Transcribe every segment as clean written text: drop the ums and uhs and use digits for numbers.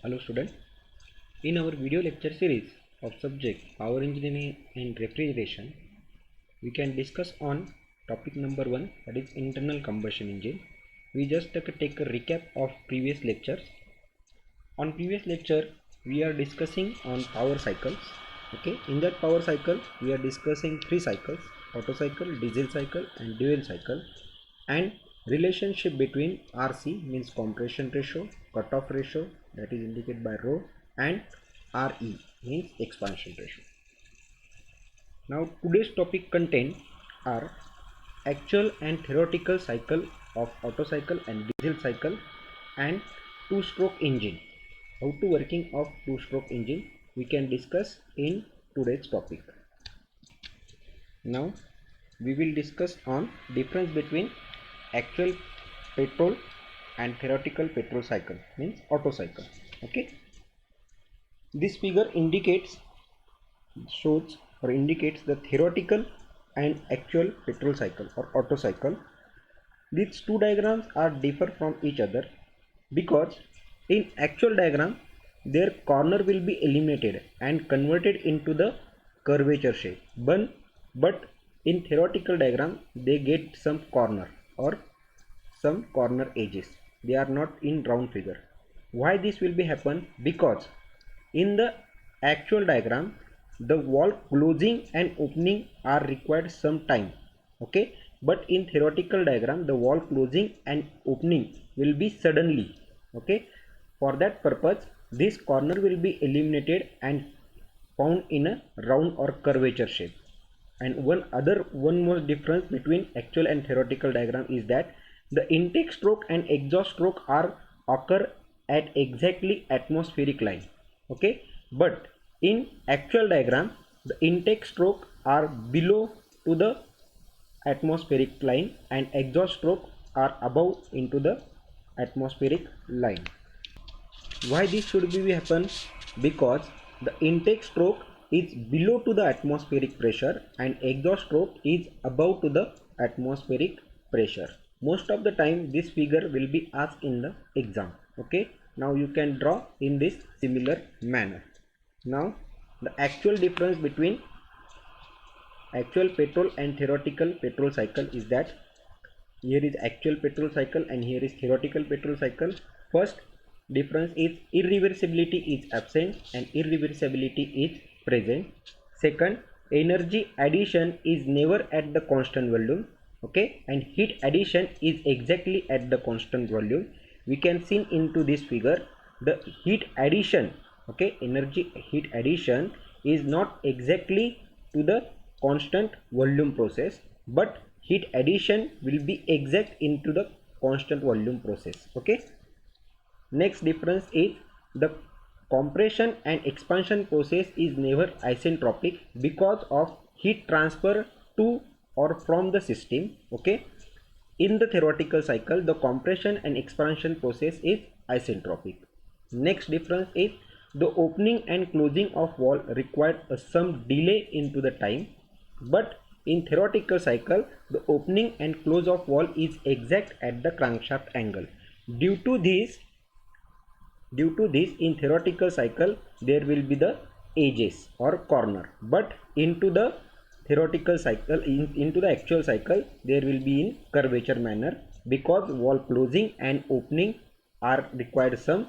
Hello student. In our video lecture series of subject Power Engineering and Refrigeration, we can discuss on topic number 1, that is internal combustion engine. We just take a recap of previous lectures. On previous lecture we are discussing on power cycles. Okay, in that power cycle we are discussing three cycles: Otto cycle, diesel cycle and dual cycle, and relationship between RC means compression ratio, cutoff ratio, that is indicated by rho, and RE means expansion ratio. Now today's topic content are actual and theoretical cycle of Otto cycle and diesel cycle and two-stroke engine. How to working of two-stroke engine we can discuss in today's topic. Now we will discuss on difference between actual petrol and theoretical petrol cycle means Otto cycle. Okay, this figure shows or indicates the theoretical and actual petrol cycle or Otto cycle. These two diagrams are differ from each other because in actual diagram their corner will be eliminated and converted into the curvature shape, but in theoretical diagram they get some corner or some corner edges. They are not in round figure. Why this will be happen? Because in the actual diagram the valve closing and opening are required some time. Okay, but in theoretical diagram the valve closing and opening will be suddenly. Okay, for that purpose this corner will be eliminated and found in a round or curvature shape. And one more difference between actual and theoretical diagram is that the intake stroke and exhaust stroke are occur at exactly atmospheric line. Okay, but in actual diagram the intake stroke are below to the atmospheric line and exhaust stroke are above into the atmospheric line. Why this should be happen? Because the intake stroke is below to the atmospheric pressure and exhaust stroke is above to the atmospheric pressure. Most of the time this figure will be asked in the exam. Okay, now you can draw in this similar manner. Now the actual difference between actual petrol and theoretical petrol cycle is that here is actual petrol cycle and here is theoretical petrol cycle. First difference is irreversibility is absent and irreversibility is present. Second, energy addition is never at the constant volume. Okay, and heat addition is exactly at the constant volume. We can see into this figure the heat addition. Okay, energy heat addition is not exactly to the constant volume process, but heat addition will be exact into the constant volume process. Okay, next difference is the compression and expansion process is never isentropic because of heat transfer to or from the system. Okay, in the theoretical cycle the compression and expansion process is isentropic. Next difference is the opening and closing of valve required some delay into the time, but in theoretical cycle the opening and close of valve is exact at the crankshaft angle. Due to this in theoretical cycle there will be the edges or corner, but into the theoretical cycle into the actual cycle there will be in curvature manner because valve closing and opening are required some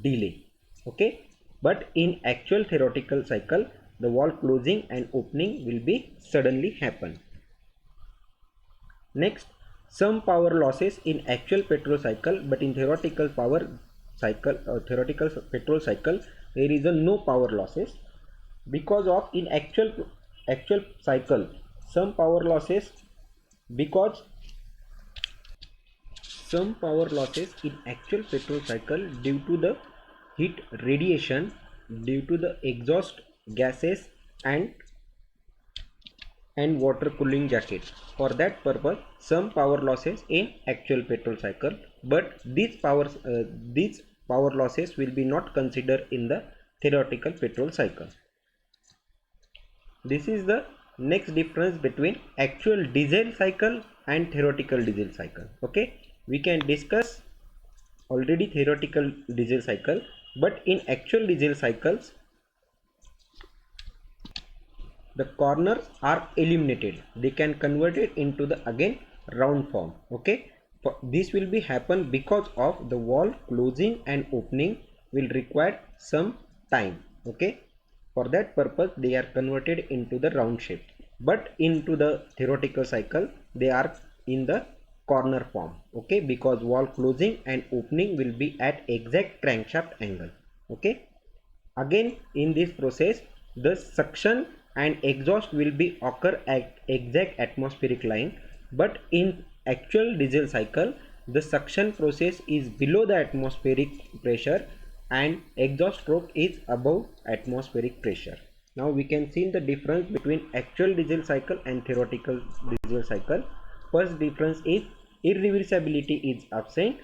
delay. Okay, but in actual theoretical cycle the valve closing and opening will be suddenly happen. Next, some power losses in actual petrol cycle, but in theoretical power cycle or theoretical petrol cycle there is a no power losses because of in actual cycle some power losses, because some power losses in actual petrol cycle due to the heat radiation due to the exhaust gases and water cooling jacket. For that purpose some power losses in actual petrol cycle, but these power losses will be not considered in the theoretical petrol cycle. This is the next difference between actual diesel cycle and theoretical diesel cycle. Okay, we can discuss already theoretical diesel cycle, but in actual diesel cycles the corners are eliminated. They can convert it into the again round form. Okay, this will be happen because of the valve closing and opening will require some time. Okay, for that purpose they are converted into the round shape, but into the theoretical cycle they are in the corner form. Okay, because valve closing and opening will be at exact crankshaft angle. Okay, again in this process the suction and exhaust will be occur at exact atmospheric line, but in actual diesel cycle the suction process is below the atmospheric pressure and exhaust stroke is above atmospheric pressure. Now we can see the difference between actual diesel cycle and theoretical diesel cycle. First difference is irreversibility is absent.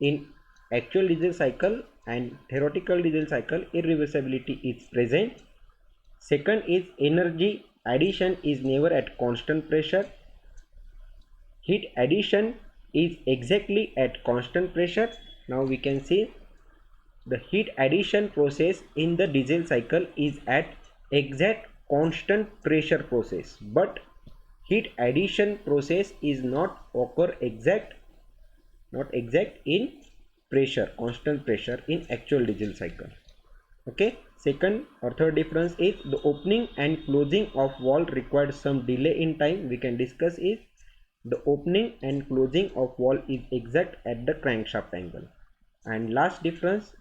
In actual diesel cycle and theoretical diesel cycle, irreversibility is present. Second is energy addition is never at constant pressure. Heat addition is exactly at constant pressure. Now we can see the heat addition process in the diesel cycle is at exact constant pressure process, but heat addition process is not occur exact in pressure, constant pressure in actual diesel cycle. Okay, second or third difference is the opening and closing of valve required some delay in time. We can discuss is the opening and closing of valve is exact at the crankshaft angle. And last difference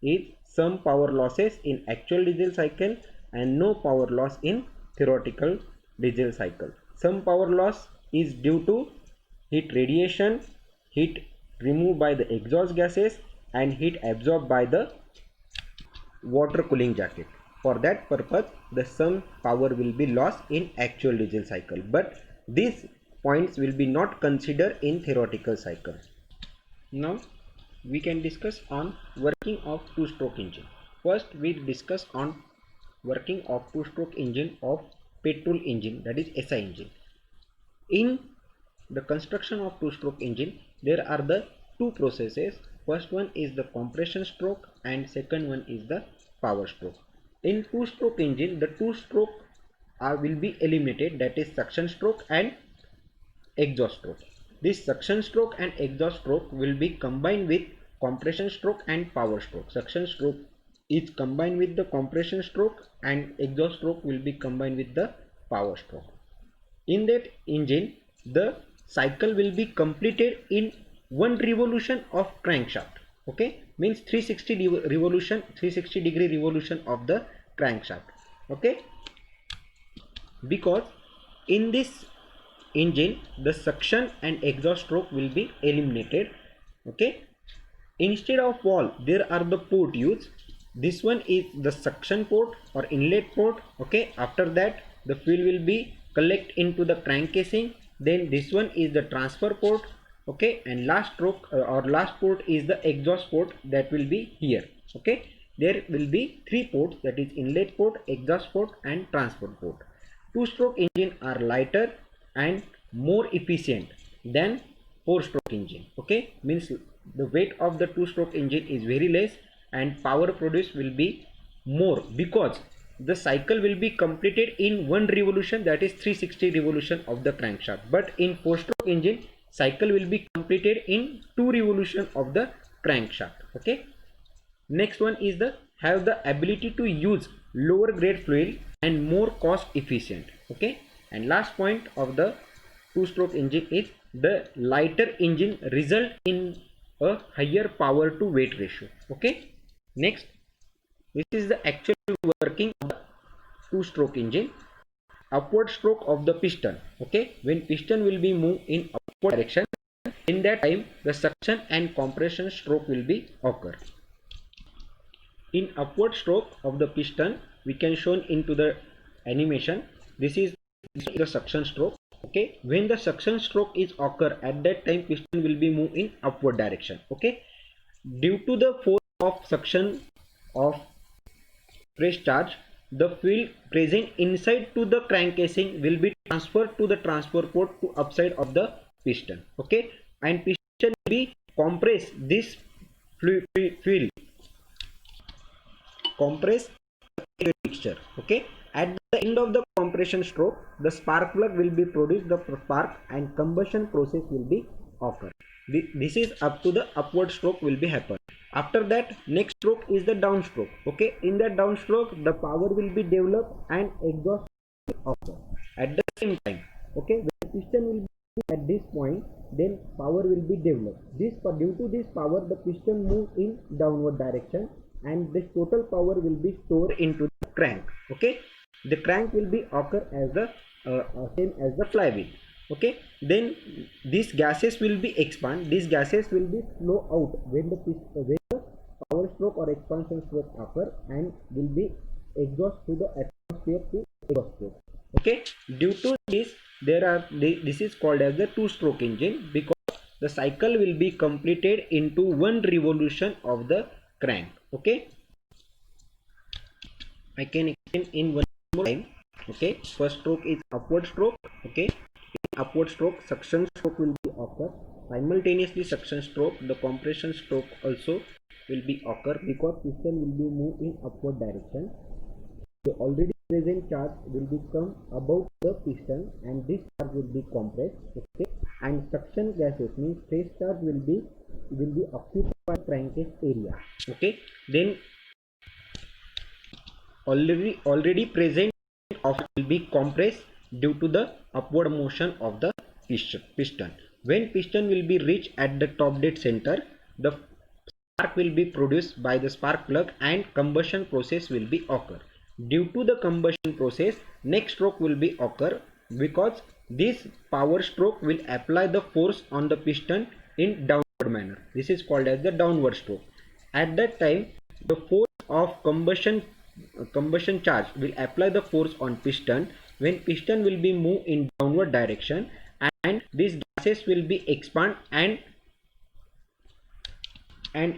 is some power losses in actual diesel cycle and no power loss in theoretical diesel cycle. Some power loss is due to heat radiation, heat removed by the exhaust gases and heat absorbed by the water cooling jacket. For that purpose the some power will be lost in actual diesel cycle, but these points will be not considered in theoretical cycle. Now we can discuss on working of two-stroke engine. First we discuss on working of two-stroke engine of petrol engine, that is SI engine. In the construction of two-stroke engine there are the two processes. First one is the compression stroke and second one is the power stroke. In two-stroke engine the two stroke will be eliminated, that is suction stroke and exhaust stroke. This suction stroke and exhaust stroke will be combined with compression stroke and power stroke. Suction stroke is combined with the compression stroke and exhaust stroke will be combined with the power stroke. In that engine the cycle will be completed in one revolution of crankshaft. Okay, means 360 degree revolution of the crankshaft. Okay, because in this engine the suction and exhaust stroke will be eliminated. Okay, instead of valve there are the port used. This one is the suction port or inlet port. Okay, after that the fuel will be collect into the crank casing. Then this one is the transfer port. Okay, and last stroke or last port is the exhaust port that will be here. Okay, there will be three ports, that is inlet port, exhaust port and transfer port. Two-stroke engine are lighter and more efficient than four-stroke engine. Okay, means the weight of the two-stroke engine is very less and power produced will be more because the cycle will be completed in one revolution, that is 360 revolution of the crankshaft. But in four-stroke engine cycle will be completed in two revolution of the crankshaft. Okay, next one is the have the ability to use lower grade fuel and more cost efficient. Okay, and last point of the two-stroke engine is the lighter engine result in a higher power to weight ratio. Okay, next this is the actual working of the two-stroke engine. Upward stroke of the piston. Okay, when piston will be moved in upward direction, in that time the suction and compression stroke will be occur. In upward stroke of the piston we can show into the animation. This is the suction stroke. Okay, when the suction stroke is occur, at that time piston will be moved in upward direction. Okay, due to the force of suction of press charge, the fuel present inside to the crank casing will be transferred to the transfer port to upside of the piston. Okay, and piston will be compress this fuel, compress the mixture. Okay, at the end of the compression stroke, the spark plug will be produced the spark and combustion process will be occur. This is up to the upward stroke will be happen. After that, next stroke is the downstroke. Okay, in that downstroke, the power will be developed and exhaust will occur at the same time. Okay, when the piston will be at this point, then power will be developed. This due to this power, the piston moves in downward direction and this total power will be stored into the crank. Okay, the crank will be occur as the same as the flywheel. Okay, then these gases will be expand. These gases will be flow out when the power stroke or expansion stroke occur and will be exhaust to the atmosphere to exhaust stroke. Okay, due to this this is called as the two-stroke engine because the cycle will be completed into one revolution of the crank. Okay, I can explain in one more time. Okay, first stroke is upward stroke. Okay, in upward stroke, suction stroke will be occur. Simultaneously, suction stroke, the compression stroke also will be occur because piston will be moved in upward direction. The already present charge will become above the piston and this charge will be compressed. Okay, and suction gases means face charge will be occupied crankcase area. Okay, then already present of will be compressed due to the upward motion of the piston. When piston will be reached at the top dead center, the spark will be produced by the spark plug and combustion process will be occur. Due to the combustion process, next stroke will be occur because this power stroke will apply the force on the piston in downward manner. This is called as the downward stroke. At that time, the force of combustion charge will apply the force on piston when piston will be moved in downward direction and these gases will be expand and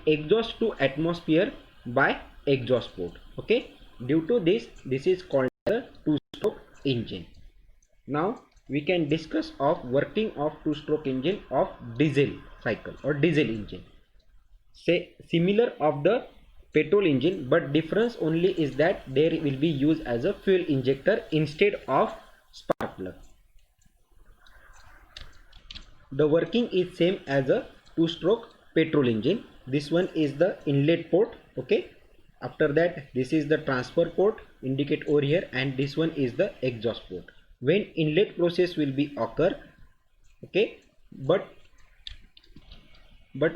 exhaust to atmosphere by exhaust port. Okay, due to this is called the two-stroke engine. Now we can discuss of working of two-stroke engine of diesel cycle or diesel engine. Say similar of the petrol engine, but difference only is that there will be used as a fuel injector instead of spark plug. The working is same as a two-stroke petrol engine. This one is the inlet port. Okay, after that this is the transfer port indicate over here and this one is the exhaust port. When inlet process will be occur, okay, but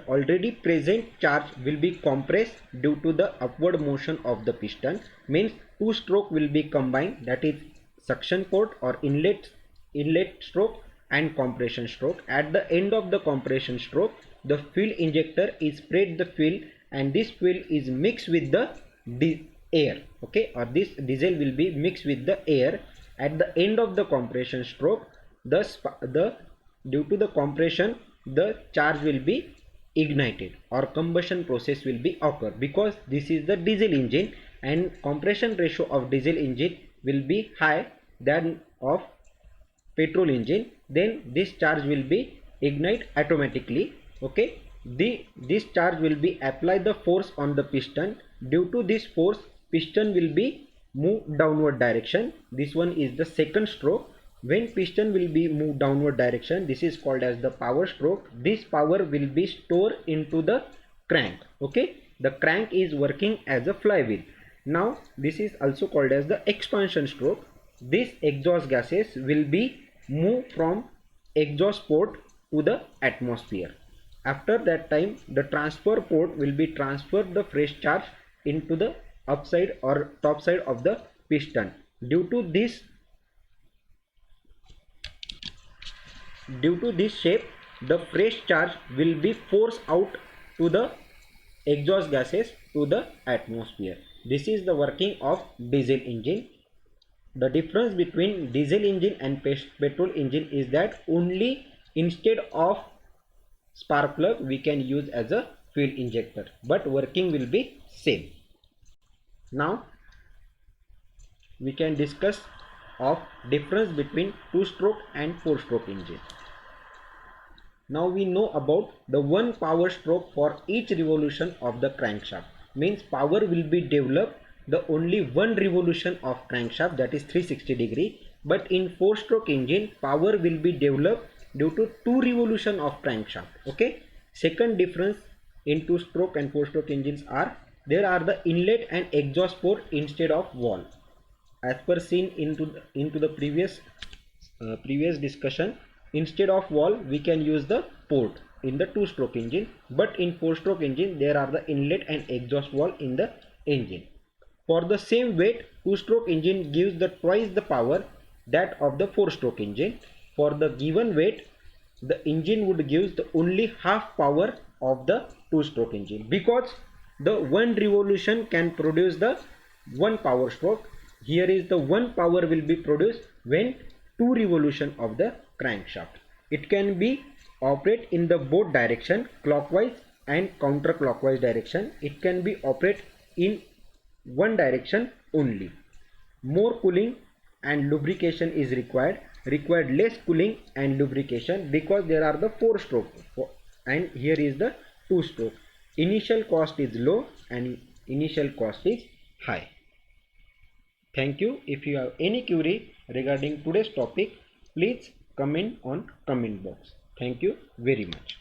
already present charge will be compressed due to the upward motion of the piston, means two stroke will be combined, that is suction port or inlet stroke and compression stroke. At the end of the compression stroke, the fuel injector is spread the fuel and this fuel is mixed with the air. Okay, or this diesel will be mixed with the air. At the end of the compression stroke, due to the compression, the charge will be ignited or combustion process will be occur, because this is the diesel engine and compression ratio of diesel engine will be high than of petrol engine. Then this charge will be ignite automatically. Okay, this charge will be apply the force on the piston. Due to this force, piston will be move downward direction. This one is the second stroke. When piston will be moved downward direction, this is called as the power stroke. This power will be stored into the crank. Okay, the crank is working as a flywheel. Now this is also called as the expansion stroke. This exhaust gases will be moved from exhaust port to the atmosphere. After that time, the transfer port will be transferred the fresh charge into the upside or top side of the piston. Due to this shape, the fresh charge will be forced out to the exhaust gases to the atmosphere. This is the working of diesel engine. The difference between diesel engine and petrol engine is that only instead of spark plug we can use as a fuel injector, but working will be same. Now we can discuss of difference between two-stroke and four-stroke engine. Now we know about the one power stroke for each revolution of the crankshaft. Means power will be developed the only one revolution of crankshaft, that is 360 degree. But in 4-stroke engine, power will be developed due to 2 revolution of crankshaft. Okay. Second difference in 2-stroke and 4-stroke engines are there are the inlet and exhaust port instead of valve. As per seen into the previous discussion, instead of valve we can use the port in the 2-stroke engine, but in 4-stroke engine there are the inlet and exhaust valve in the engine. For the same weight, 2-stroke engine gives the twice the power that of the 4-stroke engine. For the given weight, the engine would give the only half power of the 2-stroke engine, because the one revolution can produce the one power stroke. Here is the one power will be produced when 2 revolution of the crankshaft. It can be operate in the both direction, clockwise and counterclockwise direction. It can be operate in one direction only. More cooling and lubrication is required less cooling and lubrication, because there are the 4-stroke and here is the 2-stroke. Initial cost is low and initial cost is high. Thank you. If you have any query regarding today's topic, please comment on comment box. Thank you very much.